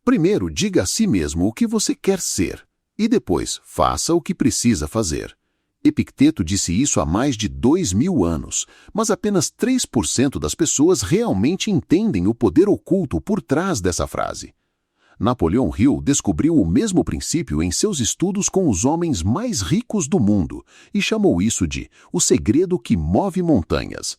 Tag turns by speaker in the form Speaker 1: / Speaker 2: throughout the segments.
Speaker 1: Primeiro, diga a si mesmo o que você quer ser, e depois, faça o que precisa fazer. Epicteto disse isso há mais de 2000 anos, mas apenas 3% das pessoas realmente entendem o poder oculto por trás dessa frase. Napoleão Hill descobriu o mesmo princípio em seus estudos com os homens mais ricos do mundo e chamou isso de o segredo que move montanhas.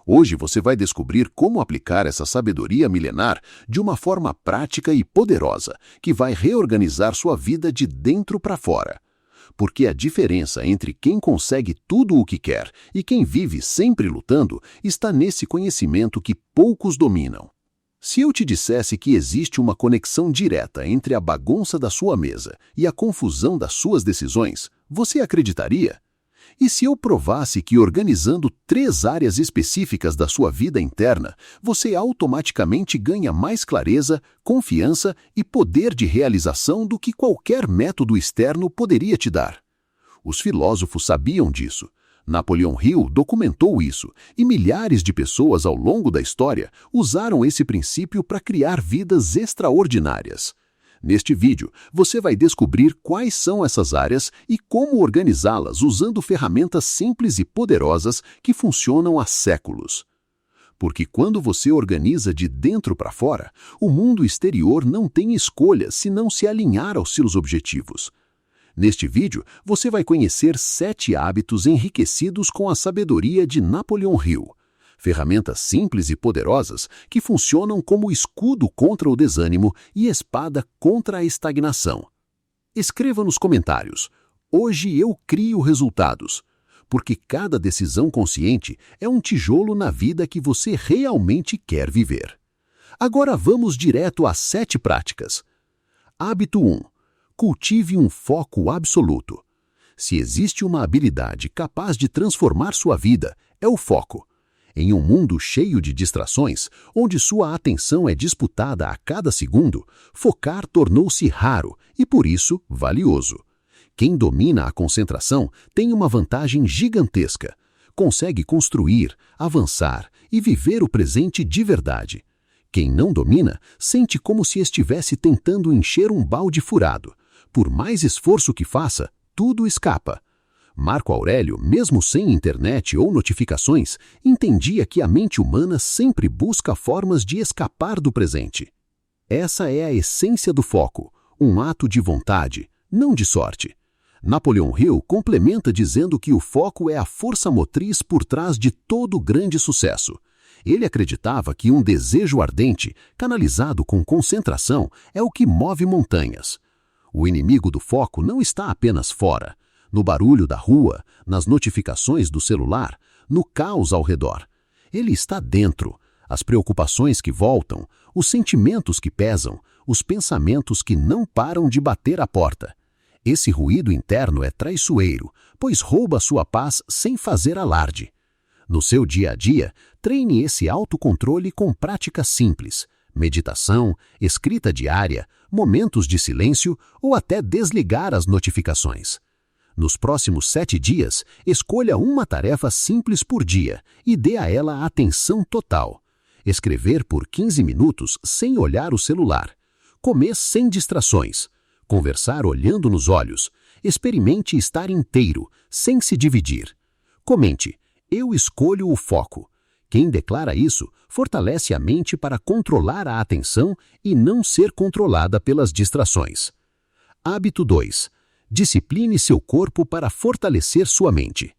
Speaker 1: Hoje você vai descobrir como aplicar essa sabedoria milenar de uma forma prática e poderosa, que vai reorganizar sua vida de dentro para fora. Porque a diferença entre quem consegue tudo o que quer e quem vive sempre lutando está nesse conhecimento que poucos dominam. Se eu te dissesse que existe uma conexão direta entre a bagunça da sua mesa e a confusão das suas decisões, você acreditaria? E se eu provasse que organizando 3 áreas específicas da sua vida interna, você automaticamente ganha mais clareza, confiança e poder de realização do que qualquer método externo poderia te dar? Os filósofos sabiam disso. Napoleão Hill documentou isso, e milhares de pessoas ao longo da história usaram esse princípio para criar vidas extraordinárias. Neste vídeo, você vai descobrir quais são essas áreas e como organizá-las usando ferramentas simples e poderosas que funcionam há séculos. Porque quando você organiza de dentro para fora, o mundo exterior não tem escolha senão se alinhar aos seus objetivos. Neste vídeo, você vai conhecer 7 hábitos enriquecidos com a sabedoria de Napoleão Hill. Ferramentas simples e poderosas que funcionam como escudo contra o desânimo e espada contra a estagnação. Escreva nos comentários: hoje eu crio resultados. Porque cada decisão consciente é um tijolo na vida que você realmente quer viver. Agora vamos direto às 7 práticas. Hábito 1. Cultive um foco absoluto. Se existe uma habilidade capaz de transformar sua vida, é o foco. Em um mundo cheio de distrações, onde sua atenção é disputada a cada segundo, focar tornou-se raro e, por isso, valioso. Quem domina a concentração tem uma vantagem gigantesca. Consegue construir, avançar e viver o presente de verdade. Quem não domina, sente como se estivesse tentando encher um balde furado. Por mais esforço que faça, tudo escapa. Marco Aurélio, mesmo sem internet ou notificações, entendia que a mente humana sempre busca formas de escapar do presente. Essa é a essência do foco, um ato de vontade, não de sorte. Napoleão Hill complementa dizendo que o foco é a força motriz por trás de todo grande sucesso. Ele acreditava que um desejo ardente, canalizado com concentração, é o que move montanhas. O inimigo do foco não está apenas fora, no barulho da rua, nas notificações do celular, no caos ao redor. Ele está dentro, as preocupações que voltam, os sentimentos que pesam, os pensamentos que não param de bater à porta. Esse ruído interno é traiçoeiro, pois rouba sua paz sem fazer alarde. No seu dia a dia, treine esse autocontrole com práticas simples: meditação, escrita diária, momentos de silêncio ou até desligar as notificações. Nos próximos 7 dias, escolha uma tarefa simples por dia e dê a ela atenção total. Escrever por 15 minutos sem olhar o celular. Comer sem distrações. Conversar olhando nos olhos. Experimente estar inteiro, sem se dividir. Comente: eu escolho o foco. Quem declara isso fortalece a mente para controlar a atenção e não ser controlada pelas distrações. Hábito 2. Discipline seu corpo para fortalecer sua mente.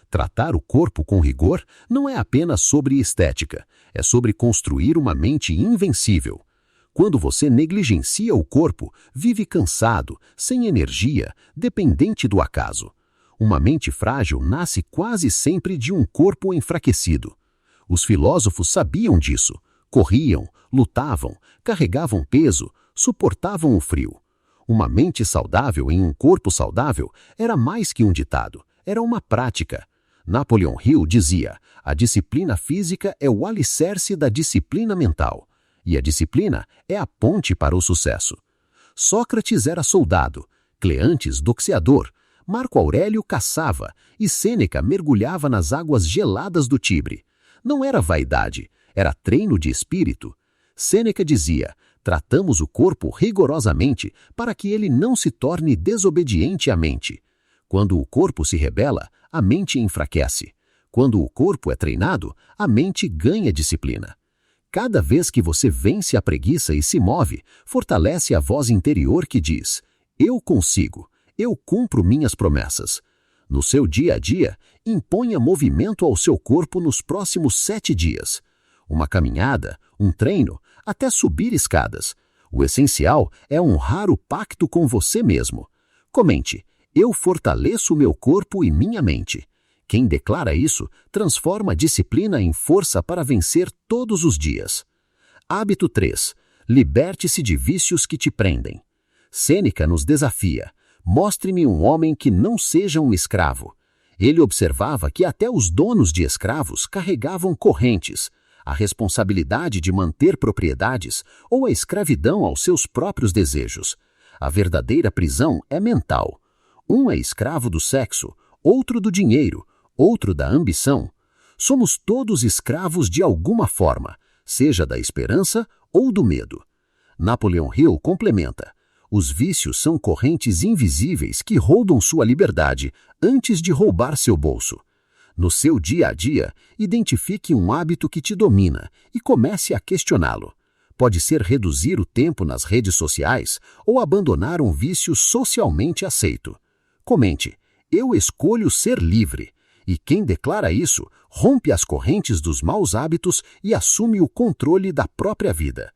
Speaker 1: Tratar o corpo com rigor não é apenas sobre estética, é sobre construir uma mente invencível. Quando você negligencia o corpo, vive cansado, sem energia, dependente do acaso. Uma mente frágil nasce quase sempre de um corpo enfraquecido. Os filósofos sabiam disso. Corriam, lutavam, carregavam peso, suportavam o frio. Uma mente saudável em um corpo saudável era mais que um ditado, era uma prática. Napoleão Hill dizia: a disciplina física é o alicerce da disciplina mental. E a disciplina é a ponte para o sucesso. Sócrates era soldado, Cleantes doxiador, Marco Aurélio caçava e Sêneca mergulhava nas águas geladas do Tibre. Não era vaidade, era treino de espírito. Sêneca dizia: Tratamos o corpo rigorosamente para que ele não se torne desobediente à mente. Quando o corpo se rebela, a mente enfraquece. Quando o corpo é treinado, a mente ganha disciplina. Cada vez que você vence a preguiça e se move, fortalece a voz interior que diz: eu consigo, eu cumpro minhas promessas. No seu dia a dia, imponha movimento ao seu corpo nos próximos 7 dias. Uma caminhada, um treino, até subir escadas. O essencial é honrar o pacto com você mesmo. Comente: eu fortaleço meu corpo e minha mente. Quem declara isso, transforma a disciplina em força para vencer todos os dias. Hábito 3. Liberte-se de vícios que te prendem. Sêneca nos desafia: mostre-me um homem que não seja um escravo. Ele observava que até os donos de escravos carregavam correntes, a responsabilidade de manter propriedades ou a escravidão aos seus próprios desejos. A verdadeira prisão é mental. Um é escravo do sexo, outro do dinheiro, outro da ambição. Somos todos escravos de alguma forma, seja da esperança ou do medo. Napoleon Hill complementa: os vícios são correntes invisíveis que roubam sua liberdade antes de roubar seu bolso. No seu dia a dia, identifique um hábito que te domina e comece a questioná-lo. Pode ser reduzir o tempo nas redes sociais ou abandonar um vício socialmente aceito. Comente: eu escolho ser livre. E quem declara isso, rompe as correntes dos maus hábitos e assume o controle da própria vida.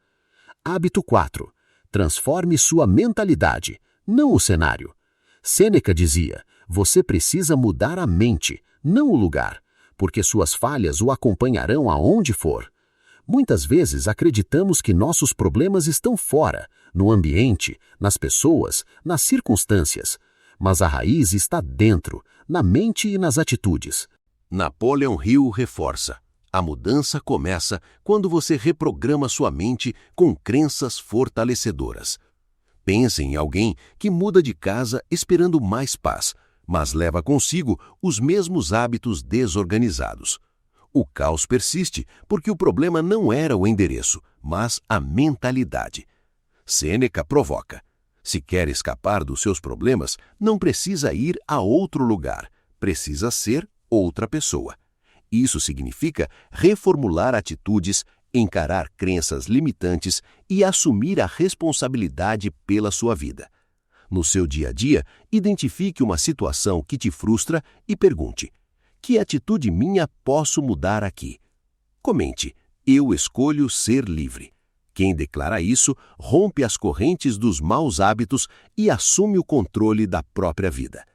Speaker 1: Hábito 4. Transforme sua mentalidade, não o cenário. Sêneca dizia: você precisa mudar a mente, não o lugar, porque suas falhas o acompanharão aonde for. Muitas vezes acreditamos que nossos problemas estão fora, no ambiente, nas pessoas, nas circunstâncias. Mas a raiz está dentro, na mente e nas atitudes. Napoleon Hill reforça: a mudança começa quando você reprograma sua mente com crenças fortalecedoras. Pense em alguém que muda de casa esperando mais paz, mas leva consigo os mesmos hábitos desorganizados. O caos persiste porque o problema não era o endereço, mas a mentalidade. Sêneca provoca: se quer escapar dos seus problemas, não precisa ir a outro lugar, precisa ser outra pessoa. Isso significa reformular atitudes, encarar crenças limitantes e assumir a responsabilidade pela sua vida. No seu dia a dia, identifique uma situação que te frustra e pergunte: que atitude minha posso mudar aqui? Comente: eu escolho ser livre. Quem declara isso, rompe as correntes dos maus hábitos e assume o controle da própria vida.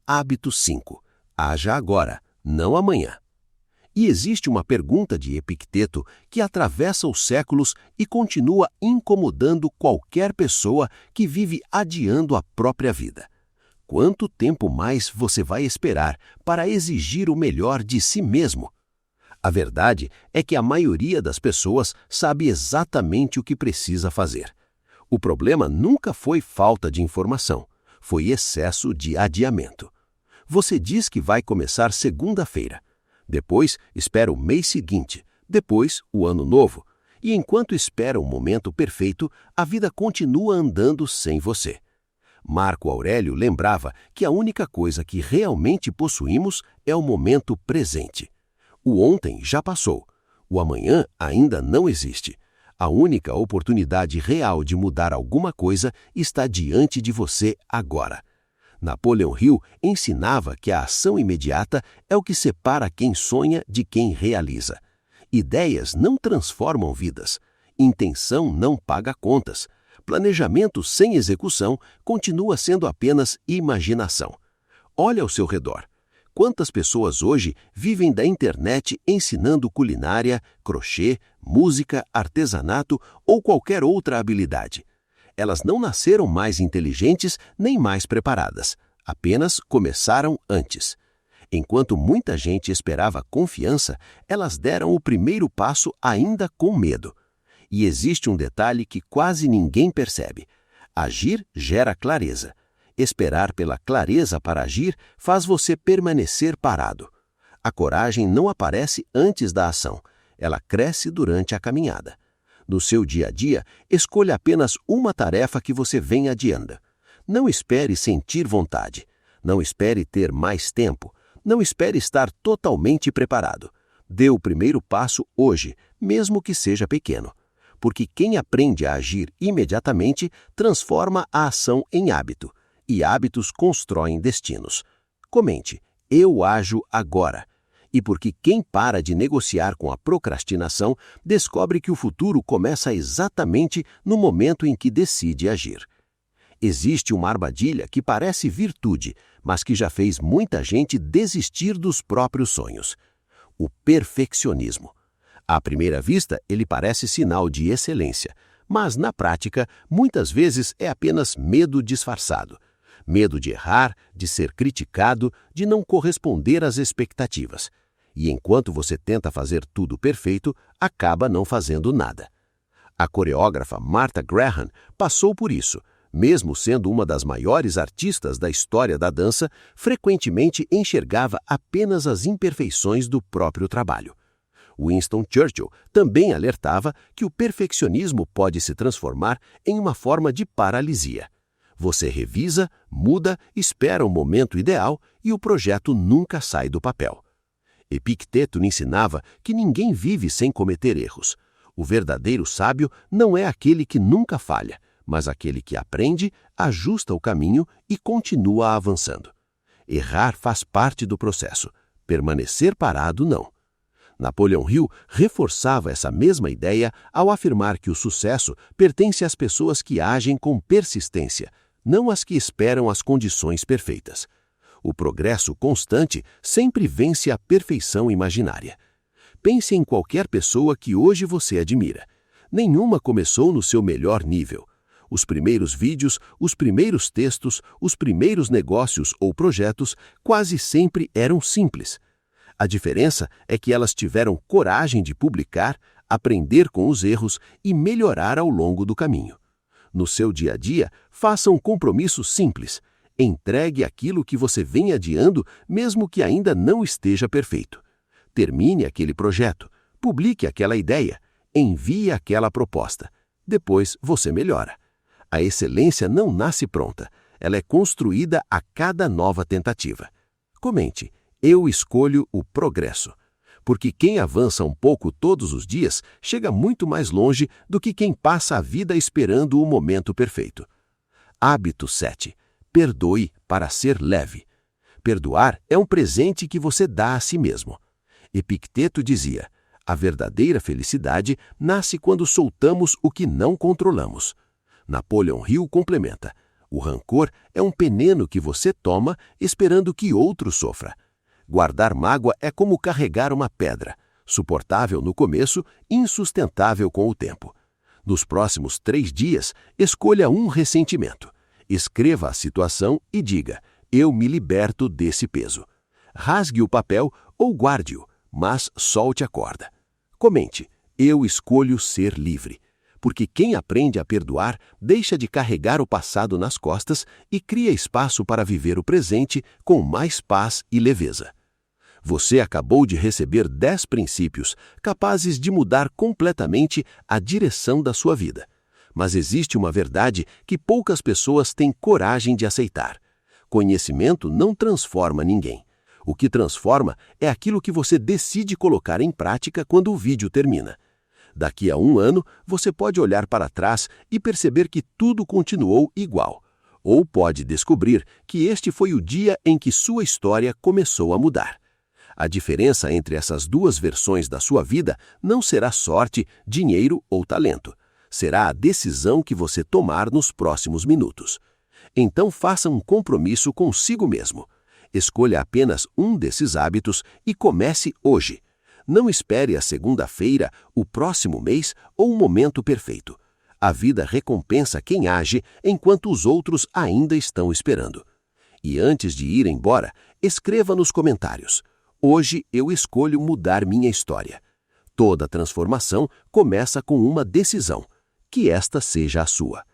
Speaker 1: Hábito 5. Haja agora, não amanhã. E existe uma pergunta de Epicteto que atravessa os séculos e continua incomodando qualquer pessoa que vive adiando a própria vida. Quanto tempo mais você vai esperar para exigir o melhor de si mesmo? A verdade é que a maioria das pessoas sabe exatamente o que precisa fazer. O problema nunca foi falta de informação, foi excesso de adiamento. Você diz que vai começar segunda-feira. Depois, espera o mês seguinte, depois o ano novo. E enquanto espera o momento perfeito, a vida continua andando sem você. Marco Aurélio lembrava que a única coisa que realmente possuímos é o momento presente. O ontem já passou. O amanhã ainda não existe. A única oportunidade real de mudar alguma coisa está diante de você agora. Napoleon Hill ensinava que a ação imediata é o que separa quem sonha de quem realiza. Ideias não transformam vidas. Intenção não paga contas. Planejamento sem execução continua sendo apenas imaginação. Olha ao seu redor. Quantas pessoas hoje vivem da internet ensinando culinária, crochê, música, artesanato ou qualquer outra habilidade? Elas não nasceram mais inteligentes nem mais preparadas, apenas começaram antes. Enquanto muita gente esperava confiança, elas deram o primeiro passo ainda com medo. E existe um detalhe que quase ninguém percebe. Agir gera clareza. Esperar pela clareza para agir faz você permanecer parado. A coragem não aparece antes da ação, ela cresce durante a caminhada.
Speaker 2: No seu dia a dia, escolha apenas uma tarefa que você vem adiando. Não espere sentir vontade. Não espere ter mais tempo. Não espere estar totalmente preparado. Dê o primeiro passo hoje, mesmo que seja pequeno. Porque quem aprende a agir imediatamente transforma a ação em hábito. E hábitos constroem destinos. Comente: eu ajo agora. E porque quem para de negociar com a procrastinação descobre que o futuro começa exatamente no momento em que decide agir. Existe uma armadilha que parece virtude, mas que já fez muita gente desistir dos próprios sonhos: o perfeccionismo. À primeira vista, ele parece sinal de excelência, mas na prática, muitas vezes é apenas medo disfarçado. Medo de errar, de ser criticado, de não corresponder às expectativas. E enquanto você tenta fazer tudo perfeito, acaba não fazendo nada. A coreógrafa Martha Graham passou por isso. Mesmo sendo uma das maiores artistas da história da dança, frequentemente enxergava apenas as imperfeições do próprio trabalho. Winston Churchill também alertava que o perfeccionismo pode se transformar em uma forma de paralisia. Você revisa, muda, espera o momento ideal e o projeto nunca sai do papel. Epicteto ensinava que ninguém vive sem cometer erros. O verdadeiro sábio não é aquele que nunca falha, mas aquele que aprende, ajusta o caminho e continua avançando. Errar faz parte do processo. Permanecer parado, não. Napoleão Hill reforçava essa mesma ideia ao afirmar que o sucesso pertence às pessoas que agem com persistência, não às que esperam as condições perfeitas. O progresso constante sempre vence a perfeição imaginária. Pense em qualquer pessoa que hoje você admira. Nenhuma começou no seu melhor nível. Os primeiros vídeos, os primeiros textos, os primeiros negócios ou projetos quase sempre eram simples. A diferença é que elas tiveram coragem de publicar, aprender com os erros e melhorar ao longo do caminho. No seu dia a dia, faça um compromisso simples. Entregue aquilo que você vem adiando, mesmo que ainda não esteja perfeito. Termine aquele projeto, publique aquela ideia, envie aquela proposta. Depois você melhora. A excelência não nasce pronta, ela é construída a cada nova tentativa. Comente: eu escolho o progresso. Porque quem avança um pouco todos os dias chega muito mais longe do que quem passa a vida esperando o momento perfeito. Hábito 7. Perdoe para ser leve. Perdoar é um presente que você dá a si mesmo. Epicteto dizia: a verdadeira felicidade nasce quando soltamos o que não controlamos. Napoleão Hill complementa: o rancor é um veneno que você toma esperando que outro sofra. Guardar mágoa é como carregar uma pedra, suportável no começo, insustentável com o tempo. Nos próximos 3 dias, escolha um ressentimento. Escreva a situação e diga: eu me liberto desse peso. Rasgue o papel ou guarde-o, mas solte a corda. Comente: eu escolho ser livre. Porque quem aprende a perdoar deixa de carregar o passado nas costas e cria espaço para viver o presente com mais paz e leveza. Você acabou de receber 10 princípios capazes de mudar completamente a direção da sua vida. Mas existe uma verdade que poucas pessoas têm coragem de aceitar. Conhecimento não transforma ninguém. O que transforma é aquilo que você decide colocar em prática quando o vídeo termina. Daqui a 1 ano, você pode olhar para trás e perceber que tudo continuou igual. Ou pode descobrir que este foi o dia em que sua história começou a mudar. A diferença entre essas 2 versões da sua vida não será sorte, dinheiro ou talento. Será a decisão que você tomar nos próximos minutos. Então faça um compromisso consigo mesmo. Escolha apenas um desses hábitos e comece hoje. Não espere a segunda-feira, o próximo mês ou um momento perfeito. A vida recompensa quem age enquanto os outros ainda estão esperando. E antes de ir embora, escreva nos comentários: hoje eu escolho mudar minha história. Toda transformação começa com uma decisão. Que esta seja a sua.